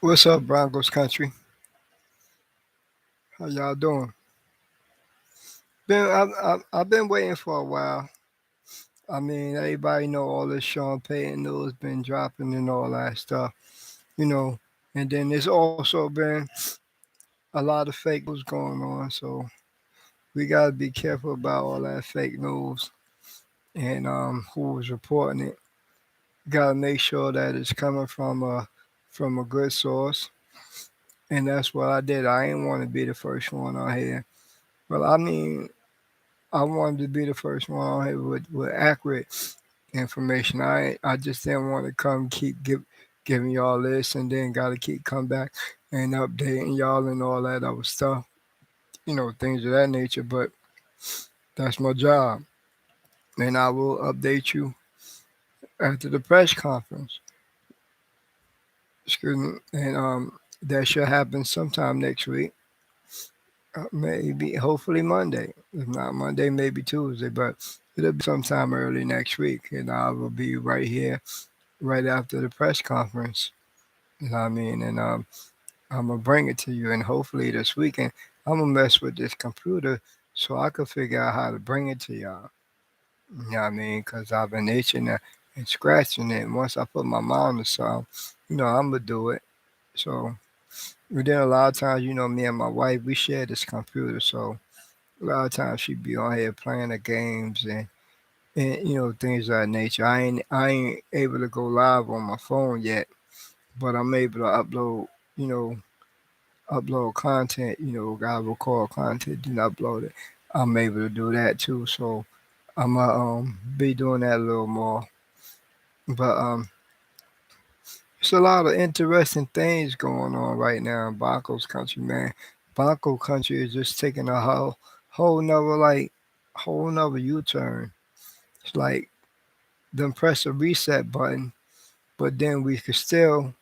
What's up, Broncos country? How y'all doing? I've been waiting for a while. I mean, everybody know all this Sean Payton news been dropping and all that stuff, you know. And then there's also been a lot of fake news going on, so we gotta be careful about all that fake news and who's reporting it. Gotta make sure that it's coming from a good source, and that's what I did. I didn't want to be the first one on here. Well, I mean, I wanted to be the first one on here with accurate information. I just didn't want to come giving y'all this and then got to keep come back and updating y'all and all that other stuff, things of that nature. But that's my job, and I will update you after the press conference. Excuse me, and that should happen sometime next week. Maybe, hopefully Monday. If not Monday, maybe Tuesday, but it'll be sometime early next week, and I will be right here right after the press conference. You know what I mean? And I'm gonna bring it to you, and hopefully this weekend I'm gonna mess with this computer so I can figure out how to bring it to y'all. You know what I mean? Because I've been itching and scratching it. And once I put my mind to something, I'm gonna do it. So, but then a lot of times, me and my wife, we share this computer, so a lot of times she be on here playing the games and things of that nature. I ain't able to go live on my phone yet, but I'm able to you know, upload content. I record content and upload it. I'm able to do that too. So I'm gonna be doing that a little more. But it's a lot of interesting things going on right now in Broncos country, man. Bronco country is just taking a whole nother whole nother U-turn. It's like them press a reset button, but then we could still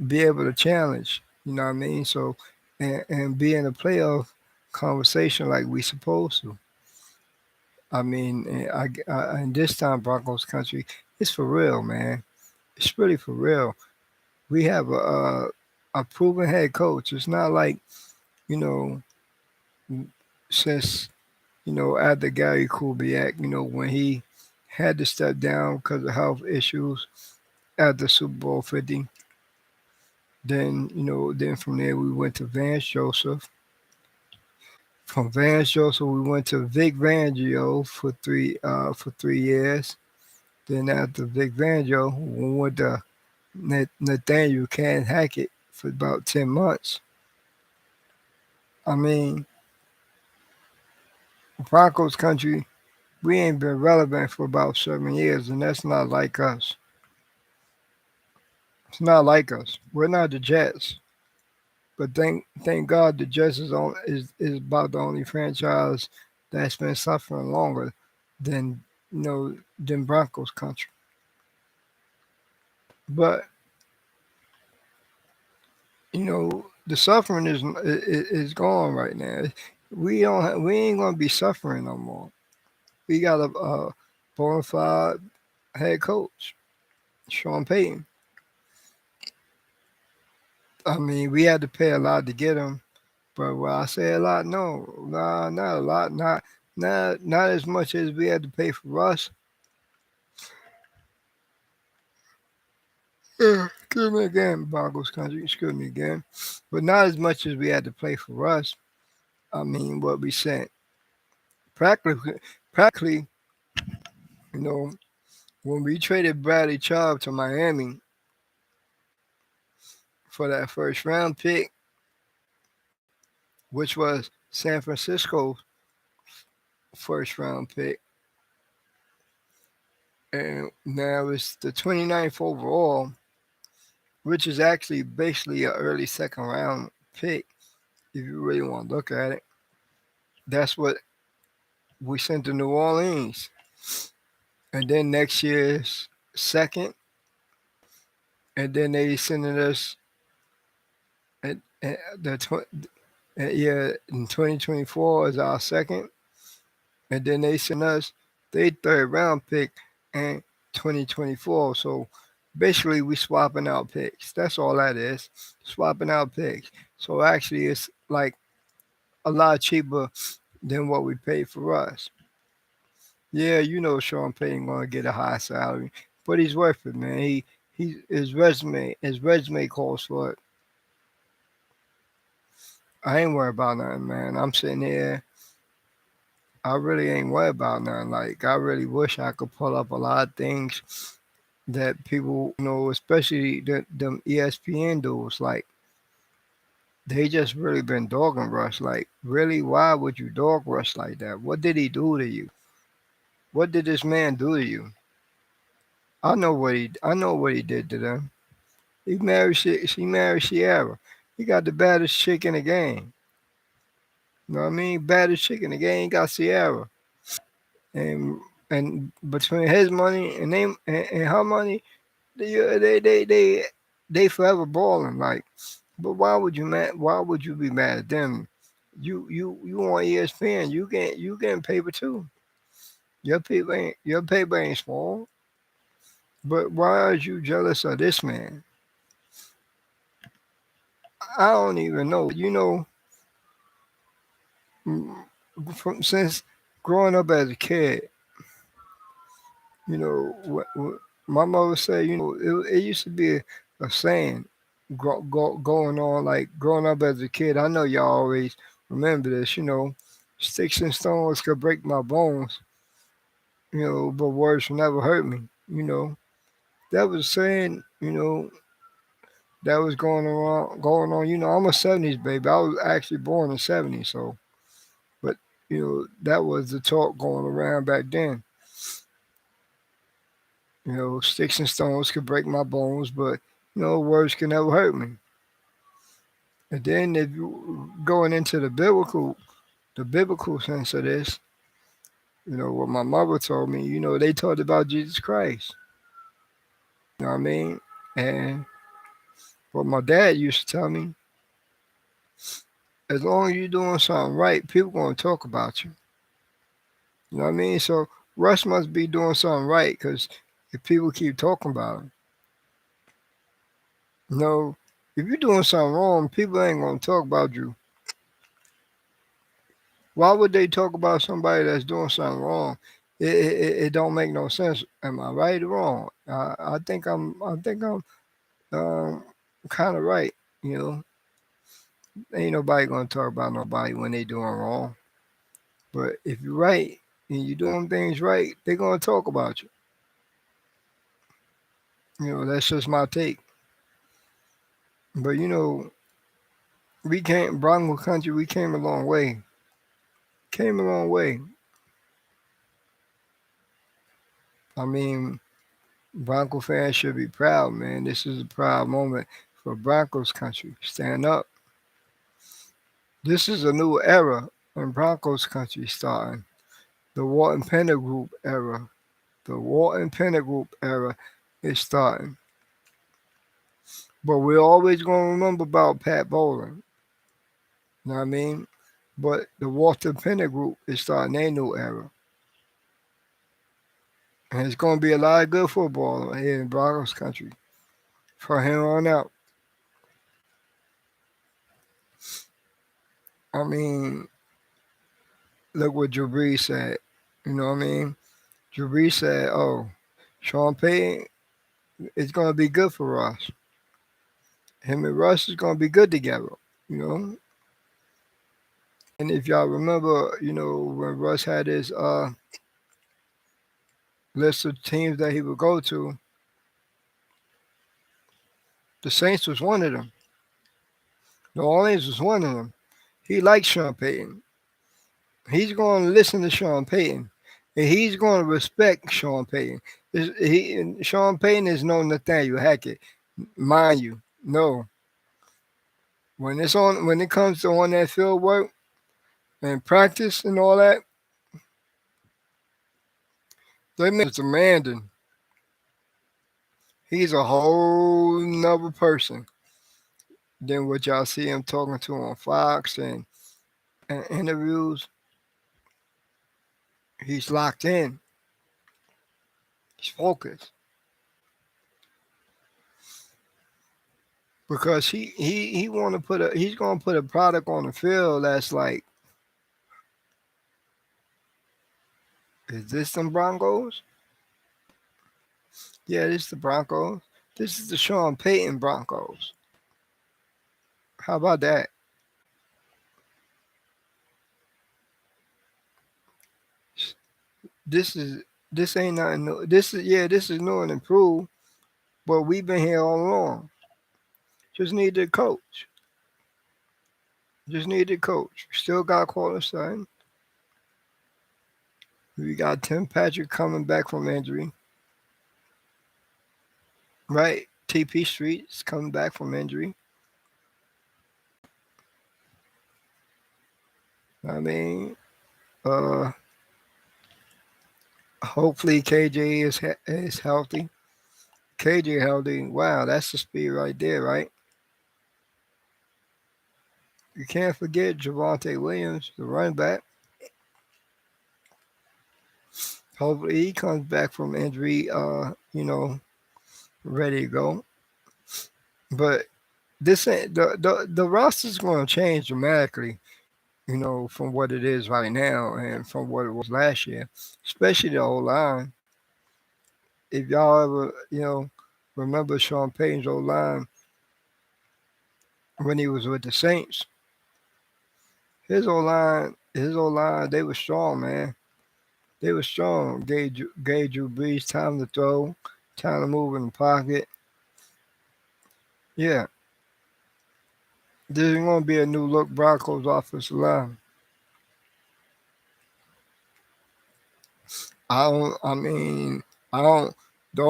be able to challenge. You know what I mean? So and be in a playoff conversation like we supposed to. I mean, and this time Broncos country, it's for real, man. It's really for real. We have a proven head coach. It's not like you know since after Gary Kubiak, when he had to step down because of health issues after Super Bowl 50. Then from there we went to Vance Joseph. From Vance Joseph we went to Vic Fangio for 3 years. Then after Vic Fangio, we went to Nathaniel Can Hackett for about 10 months. I mean, Broncos country, we ain't been relevant for about 7 years, and that's not like us. It's not like us. We're not the Jets. But thank God the Jets is about the only franchise that's been suffering longer than than Broncos country. But the suffering is gone right now. We ain't gonna be suffering no more. We got a bona fide head coach, Sean Payton. I mean, we had to pay a lot to get him, but when I say a lot, no, nah, not a lot, not as much as we had to pay for Russ. Excuse me again, Broncos country. Excuse me again, but not as much as we had to pay for Russ. I mean, what we sent practically, you know, when we traded Bradley Chubb to Miami for that first round pick, which was San Francisco's first round pick, and now it's the 29th overall, which is actually basically an early second round pick if you really want to look at it. That's what we sent to New Orleans. And then next year's second, and then they sending us at yeah, in 2024 is our second, and then they send us their third round pick in 2024. So Basically, we swapping out picks. That's all that is. Swapping out picks. So actually, it's like a lot cheaper than what we paid for us. Yeah, you know Sean Payton gonna get a high salary, but he's worth it, man. His resume calls for it. I ain't worried about nothing, man. I'm sitting here. I really ain't worried about nothing. Like I really wish I could pull up a lot of things that people, especially them ESPN dudes, like they just really been dogging Russ. Like, really, why would you dog Russ like that? What did he do to you? What did this man do to you? I know what he did to them. She married Sierra. He got the baddest chick in the game. You know what I mean? Baddest chick in the game. He got Sierra. And and between his money and her money, they forever balling. Like, but why would you be mad at them? You on ESPN? You getting paper too. Your paper ain't small. But why are you jealous of this man? I don't even know. Mm, since growing up as a kid, what my mother said, it used to be a saying going on like growing up as a kid. I know y'all always remember this. Sticks and stones could break my bones, but words will never hurt me. That was saying, that was going on. I'm a '70s baby. I was actually born in '70s, so but that was the talk going around back then. Sticks and stones could break my bones, but words can never hurt me. And then if you going into the biblical sense of this, what my mother told me, they talked about Jesus Christ. You know what I mean? And what my dad used to tell me, as long as you're doing something right, people gonna talk about you. You know what I mean? So Russ must be doing something right because if people keep talking about him, if you're doing something wrong, people ain't gonna talk about you. Why would they talk about somebody that's doing something wrong? It don't make no sense. Am I right or wrong? I think I'm um, kind of right. You know, ain't nobody gonna talk about nobody when they doing wrong. But if you're right and you're doing things right, they're gonna talk about you. That's just my take. But we came Bronco country. We came a long way. Came a long way. I mean, Bronco fans should be proud, man. This is a proud moment for Broncos country. Stand up. This is a new era in Broncos country starting. The Walton Penner Group era. The Walton Penner Group era is starting. But we're always going to remember about Pat Bowling. You know what I mean? But the Walton Penner Group is starting their new era. And it's going to be a lot of good football here in Broncos country from here on out. I mean, look what Drew Brees said. You know what I mean? Drew Brees said, "Oh, Sean Payton is going to be good for us. Him and Russ is going to be good together." You know. And if y'all remember, when Russ had his list of teams that he would go to, the Saints was one of them. New Orleans was one of them. He likes Sean Payton. He's going to listen to Sean Payton, and he's going to respect Sean Payton. Sean Payton is no Nathaniel Hackett, mind you. No, when it comes to on that field work and practice and all that, that man is demanding. He's a whole nother person than what y'all see him talking to on Fox and interviews. He's locked in. He's focused. because he want to put a he's gonna put a product on the field that's like, is this some Broncos? Yeah, this is the Broncos. This is the Sean Payton Broncos. How about that? This is this ain't nothing new. This is this is new and improved, but we've been here all along. Just need the coach. Just need the coach. Still got Cornerstone. We got Tim Patrick coming back from injury. Right? TP Street's coming back from injury. I mean, uh, hopefully KJ is healthy. KJ healthy. Wow, that's the speed right there, right? You can't forget Javante Williams, the running back. Hopefully he comes back from injury, ready to go. But this ain't the roster's going to change dramatically, from what it is right now and from what it was last year, especially the old line. If y'all ever, remember Sean Payton's old line when he was with the Saints, his old line, they were strong, man. They were strong. Gave Drew Brees time to throw, time to move in the pocket. Yeah, this is going to be a new look Broncos offensive line. I don't. I mean, I don't. The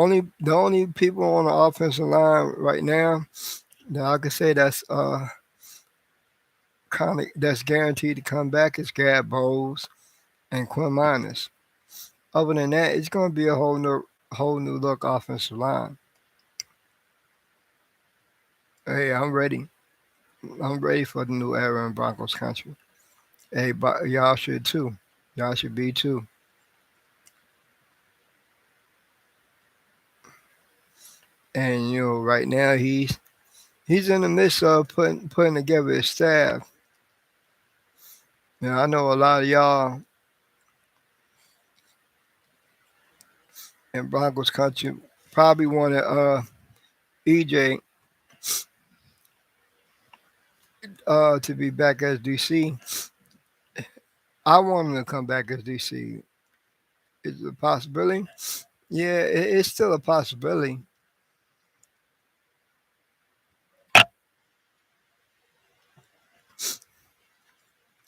only people on the offensive line right now that I could say that's guaranteed to come back is Gab Bowles and Quinn Miners. Other than that, it's going to be a whole new look offensive line. Hey, I'm ready. I'm ready for the new era in Broncos country. Hey, but y'all should too. Y'all should be too. And right now he's in the midst of putting together his staff. I know a lot of y'all in Broncos country probably wanted EJ to be back as DC. I want him to come back as DC. Is it a possibility? Yeah, it's still a possibility.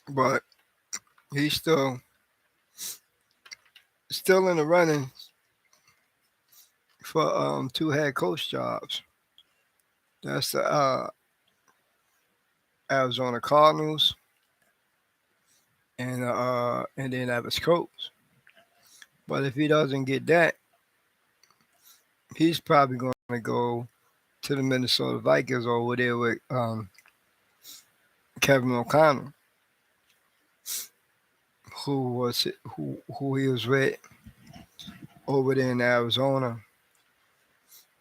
But he's still in the running for two head coach jobs. That's the Arizona Cardinals and then Avis Coach. But if he doesn't get that, he's probably going to go to the Minnesota Vikings over there with Kevin O'Connell, who he was with over there in Arizona.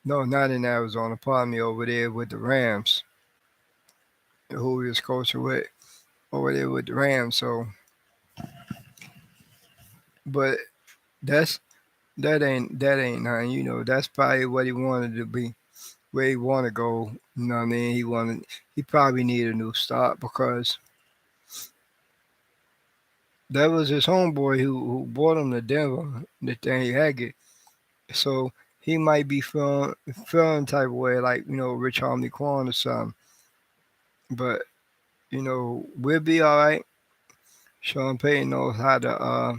No, not in Arizona. Pardon me, over there with the Rams, who he was coaching with over there with the Rams. So, but that's that ain't nothing. That's probably what he wanted to be, where he want to go. You know what I mean? He probably need a new start because that was his homeboy who brought him to Denver, Nathaniel Hackett. So he might be feeling type of way like Rich Homie Quan or something. But we'll be all right. Sean Payton knows how to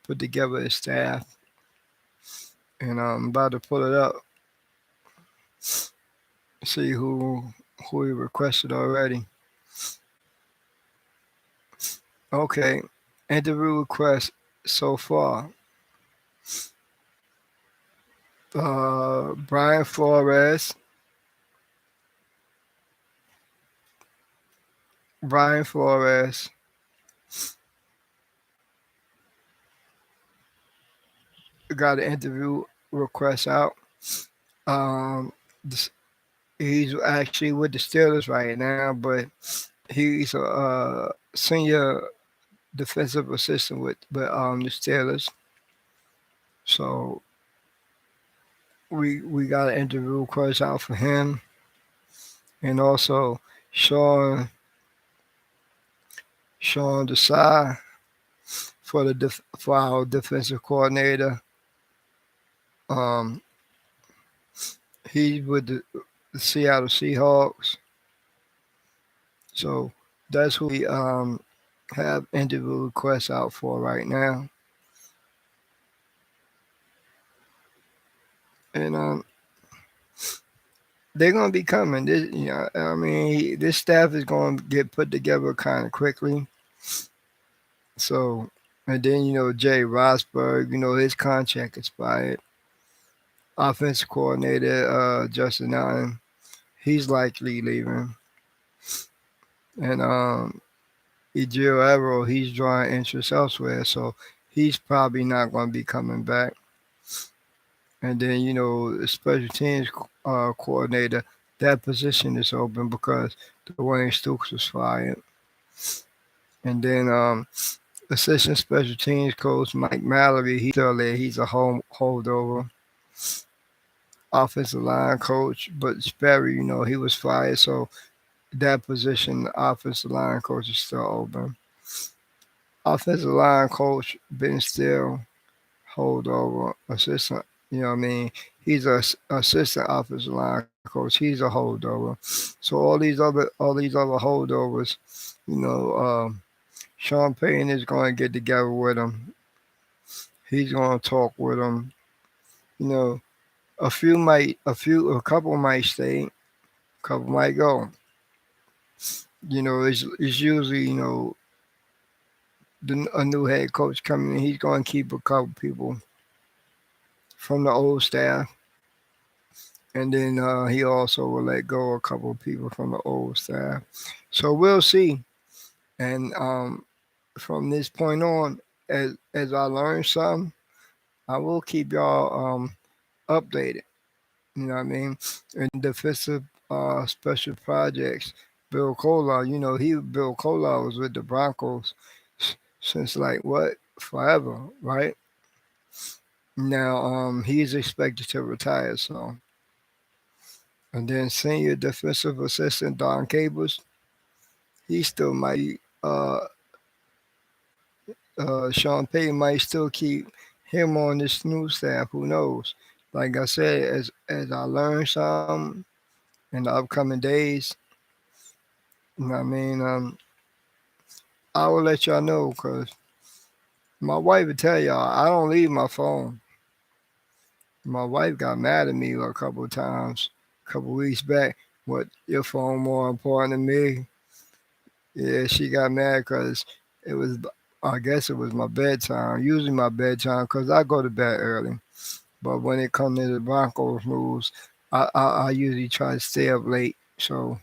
put together his staff, and I'm about to pull it up, see who he requested already. Okay, interview request so far. Brian Flores. Brian Flores got an interview request out. Um, this, He's actually with the Steelers right now, but he's a senior defensive assistant with the Steelers. So we got an interview request out for him, and also Sean Sean Desai for our defensive coordinator. Um, he's with the Seattle Seahawks. So that's who we have interview requests out for right now, and they're gonna be coming. I mean, this staff is gonna get put together kind of quickly. So, and then Jay Rosberg, his contract expired. Offensive coordinator Justin Allen, he's likely leaving, and Ejiro Evero, he's drawing interest elsewhere, so he's probably not going to be coming back. And then the special teams coordinator, that position is open because Dwayne Stooks was fired. And then assistant special teams coach Mike Mallory, he's still there. He's a holdover. Offensive line coach, but Sperry, he was fired, so that position, the offensive line coach, is still open. Offensive line coach Ben Still, holdover. Assistant, what I mean, he's a assistant offensive line coach. He's a holdover. So all these other holdovers, you know, um, Sean Payton is going to get together with him. He's going to talk with him. You know, a couple might stay, a couple might go. It's usually a new head coach coming in. He's going to keep a couple people from the old staff, and then he also will let go a couple of people from the old staff. So we'll see. And from this point on, as I learn something, I will keep y'all updated. You know what I mean? And defensive special projects. Bill Kolar, Bill Kolar was with the Broncos since like what forever, right? Now he's expected to retire, so. And then senior defensive assistant Don Cables, he still might. Sean Payton might still keep him on this new staff. Who knows? Like I said, as I learn something in the upcoming days, you know what I mean. I will let y'all know because my wife would tell y'all I don't leave my phone. My wife got mad at me a couple of times, a couple of weeks back. What, your phone more important than me? Yeah, she got mad because it was, I guess it was my bedtime. Usually my bedtime because I go to bed early. But when it comes to the Broncos moves, I usually try to stay up late. So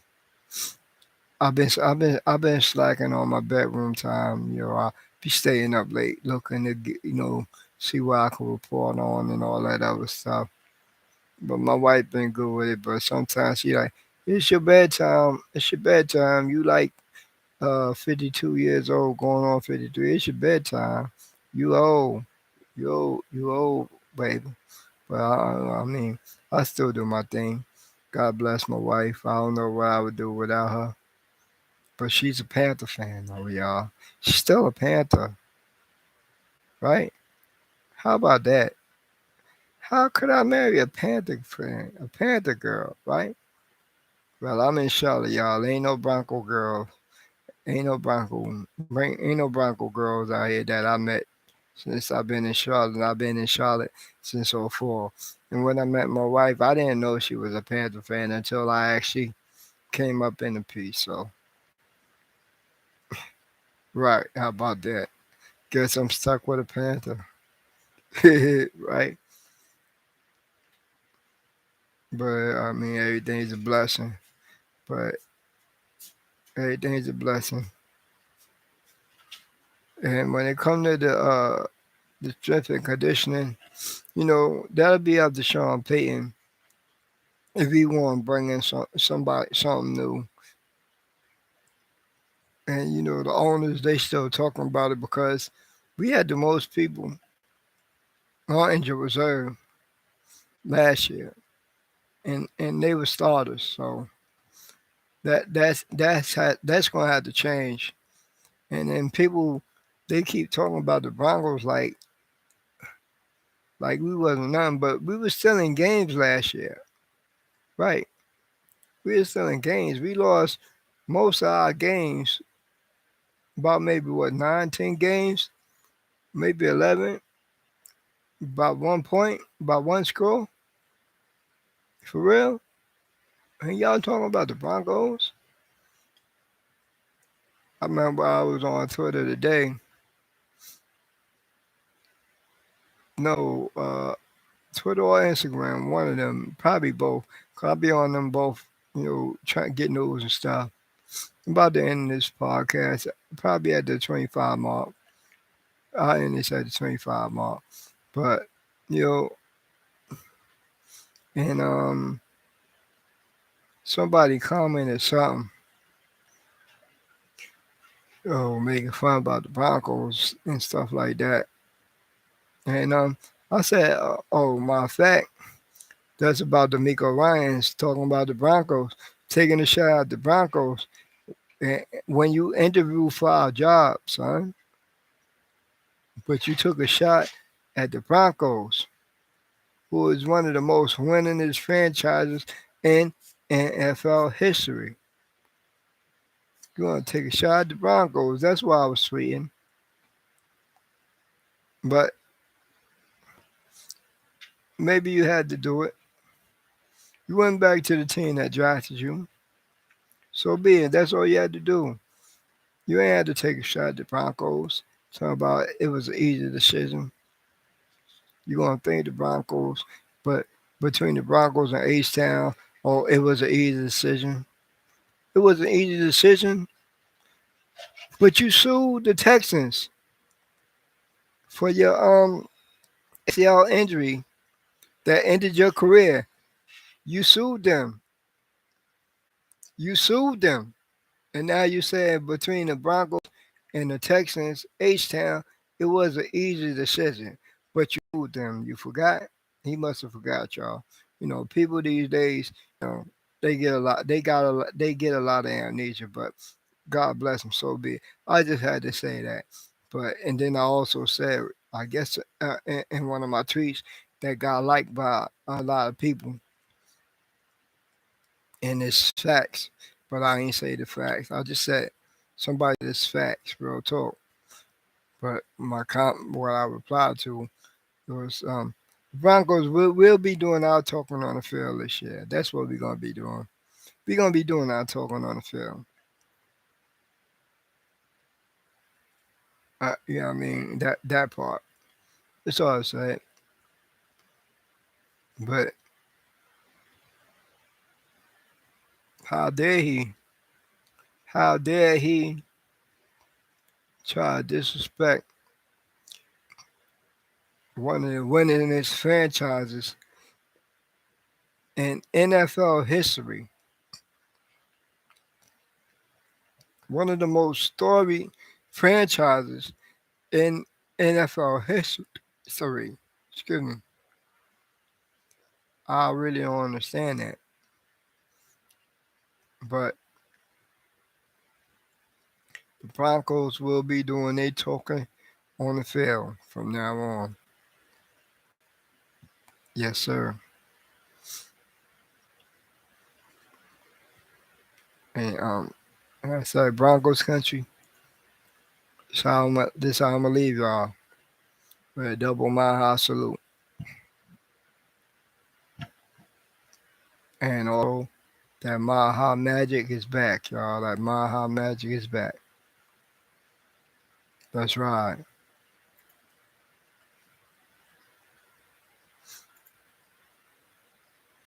I've been slacking on my bedroom time. I be staying up late looking to get, see what I can report on and all that other stuff. But my wife been good with it. But sometimes she like, it's your bedtime. It's your bedtime. You like 52 years old, going on 53. It's your bedtime. You old. You old, baby. But I mean, I still do my thing. God bless my wife. I don't know what I would do without her. But she's a Panther fan, though, y'all. She's still a Panther, right? How about that? How could I marry a Panther fan, a Panther girl, right? Well, I'm in Charlotte, y'all. Ain't no Bronco girls. Ain't no Bronco girls out here that I met since I've been in Charlotte. And I've been in Charlotte since '04. And when I met my wife, I didn't know she was a Panther fan until I actually came up in the piece. So, right, how about that? Guess I'm stuck with a Panther, right? But I mean, everything's a blessing. But everything's a blessing. And when it comes to the strength and conditioning, that'll be up to Sean Payton if he want to bring in somebody something new, and the owners they still talking about it because we had the most people on injured reserve last year, and they were starters. So that's gonna have to change. And then people they keep talking about the Broncos like we wasn't none, but we were still in games last year, right? We were still in games. We lost most of our games, about maybe what 9, 10 games, maybe 11, about 1 point, about one score. For real? And y'all talking about the Broncos? I remember I was on Twitter today. No, Twitter or Instagram, one of them, probably both. Cause I be on them both, trying to get news and stuff. I'm about to end this podcast, probably at the 25 mark. I end this at the 25 mark. But, you know, and somebody commented something, making fun about the Broncos and stuff like that. And I said, oh, my fact, that's about D'Amico Ryans talking about the Broncos, taking a shot at the Broncos. And when you interview for our job, son, but you took a shot at the Broncos, who is one of the most winningest franchises in NFL history. You want to take a shot at the Broncos? That's why I was tweeting. But maybe you had to do it. You went back to the team that drafted you. So be it. That's all you had to do. You ain't had to take a shot at the Broncos. Talk about it was an easy decision. You gonna think the Broncos, but between the Broncos and H Town, oh, it was an easy decision. It was an easy decision, but you sued the Texans for your ACL injury that ended your career. You sued them. You sued them. And now you saying between the Broncos and the Texans, H Town, it was an easy decision. But you sued them. You forgot? He must have forgot, y'all. People these days, you know, they get a lot they get a lot of amnesia, but God bless them, so be it. I just had to say that. But and then I also said, I guess in one of my tweets that got liked by a lot of people, and it's facts. But I ain't say the facts. I just said somebody that's facts, real talk. But what I replied to was Broncos will be doing our talking on the field this year. That's what we're gonna be doing. We're gonna be doing our talking on the field. I mean that part. That's all I said. But how dare he? How dare he try to disrespect one of the winningest franchises in NFL history? One of the most storied franchises in NFL history. Excuse me. I really don't understand that. But the Broncos will be doing their talking on the field from now on. Yes, sir. And like I said, Broncos country. This how I'm gonna leave y'all with a double mile high salute. And also that mile high magic is back, y'all. That mile high magic is back. That's right.